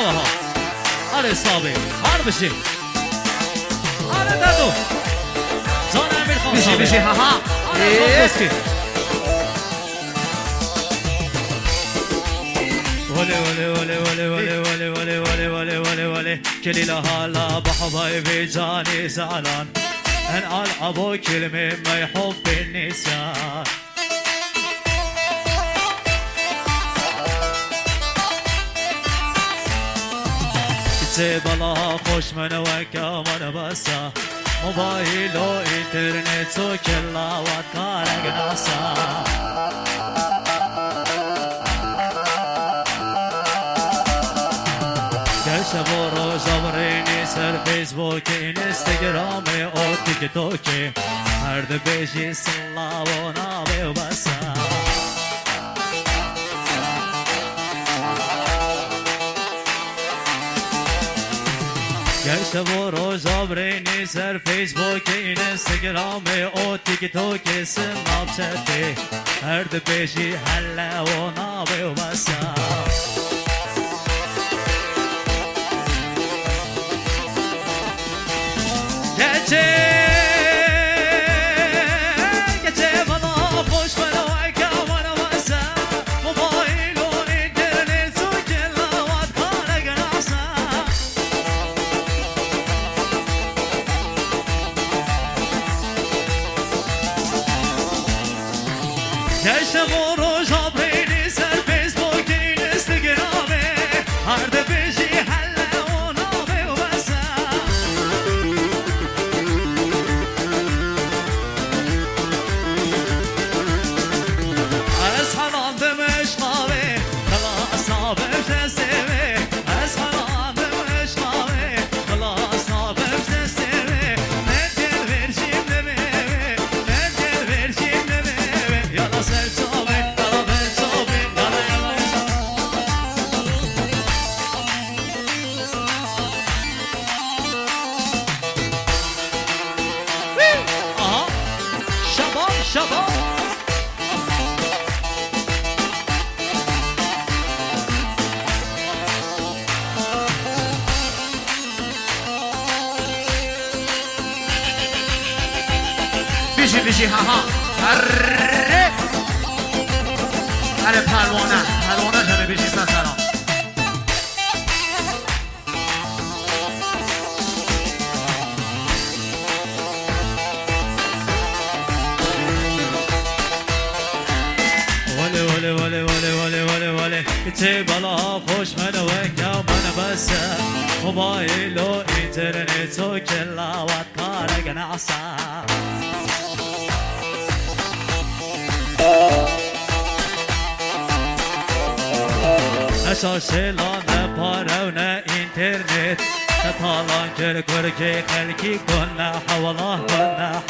ها آره صابه هار بشی آره دادو زان امیر خان بشی بشی ها ها آره خان بسکی ولی ولی ولی ولی ولی ولی ولی ولی ولی ولی ولی كلي لهلا بحبايبي جاني زعلان انقال ابو كلمه ما يحب النسيان كتب الله خوش من وكمان بسا موبايل وانترنت وكلا وكارك ناسا شب و روز آورینی سر فیسبوک اینستاگرام و تیک توک هر ده بیشی سلا و نامه و بسا شب و روز آورینی سر فیسبوک اینستاگرام و تیک توک سناب چتی هر ده بیشی حله و نامه و بسا گچه بالا خوش منو کمان واسه موبایل و اینترنت و کلاوات کار گناسه گشت و روز آبرینی سر فیسبوک اینستاگرامه هر ده بیشی حله و نامه و بسه شباب بشی بشی ها ها اره پروانه جمعه بشی سلام ولی ولی ولی ولی ولی ولی كتب الله خوش من وكمان بس موبايل و اینترنت و کلاوات کار گناسه اساسلان پارون اینترنت تطالان کرکی خلکی کنه حواله کنه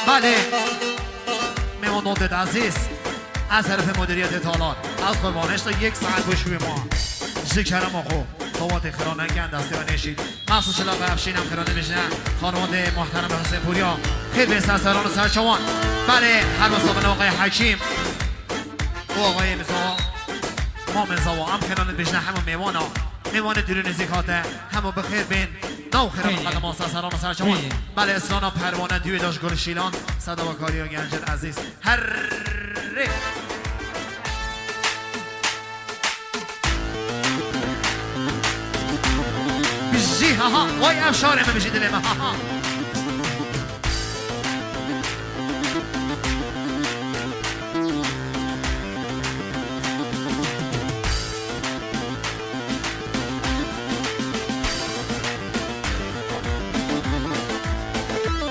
بله میمانوندت عزیز از طرف مدیریت تالان از قربانش تا یک ساعت گوش روی ما شکرم آخو توات خرانه گند دسته و نشید مخصوص شلاق افشین هم خرانه میشنه خانواده محترم حسین پوریا خیلی به سرسران و سرچوان بله هر مسابقه آقای حکیم و آقای مزاوا ما مزاوا هم خرانه بشنه همون میوان درون زیکاته همون بخیر بین نو خیران قدم ما سرسران و سرچوان بله اسلانا پروانه دیوی داشت گل شیلان صدا و کاری و گنجد عزیز هر بیجی ها ها وای افشاره من بیجی دلم ها ها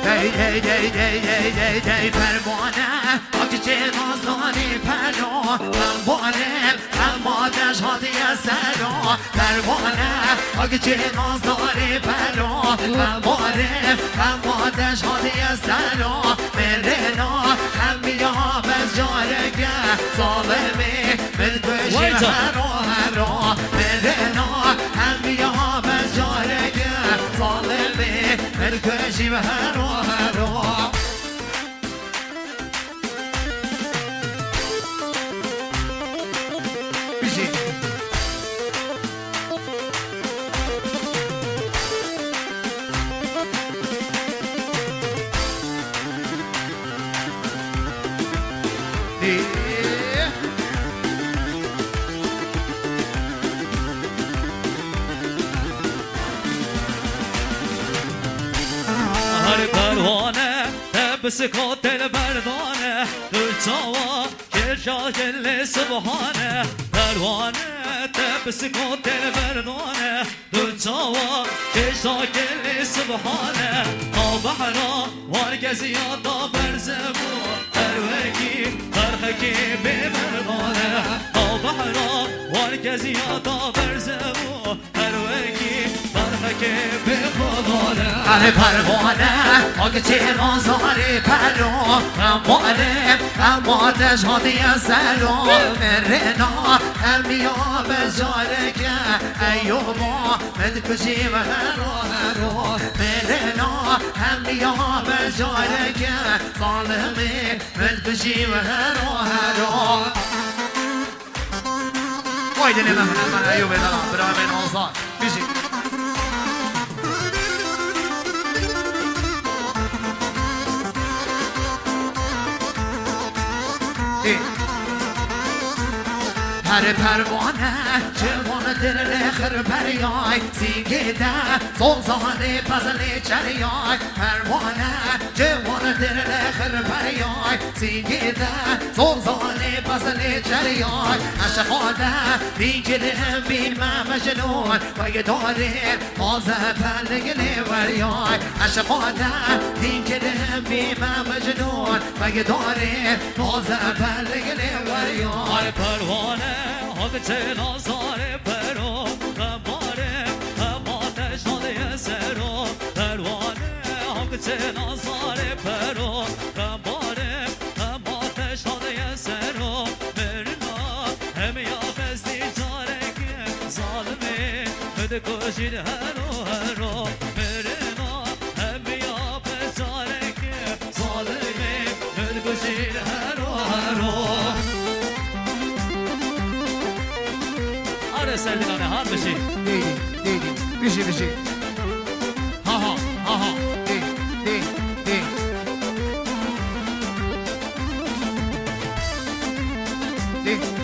دی دی دی دی دی دی دی پروانه آگه چه نازدانی پرو پروانه امادش هاتی از سرا پروانه آگه چه نازدانی پرو پروانه امادش هاتی از سرا مرنا هم بیا بز جارگه ظالمی من کشی هرا هرا مرنا هم بیا بز جارگه ظالمی من کشی هرا هرا بیشی هر پروانه تبس کاتل مردانه دلتاوا که شاگل سبحانه پروانه تبس کاتل مردانه دلتاوا که شاگل سبحانه تا بحرا وارگزی یادا برزبو هروکی فرخکی به مردانه تا بحرا وارگزی یادا برزبو هروکی فرخکی به مردانه اره پروانه آگه چه نازاره پرو امانه امادش هاتی از سرو مرنا همیا بزاره که ایوما من کشی و هرو هرو مرنا همیا بزاره که ظالمی من کشی و هرو هرو وای دلی من ایوب دلم برای من آزاد بیشی هر پروانه جوان دل خر پریای سیگیده سلطان پزل چریای پروانه جوان دل خر پریای سیگیده سلطان پزل چریای عشقاده بیگله بین مجنون و یه داره تازه پلگله وریای عشقاده بیگله بین مجنون و یه داره تازه پلگله وریای پروانه حقت نازار پرو غماره هماتش ناده سرو پروانه حقت نازار پرو غماره هماتش ناده سرو مرنا هم یا بستی جارگه ظالمه مد کشید هرو هرو مرنا هم یا بس جارگه ظالمه مد کشید هرو هرو سردینانه هار بشی دیدی بیشی بیشی ها ها ها ها دی دی دی دی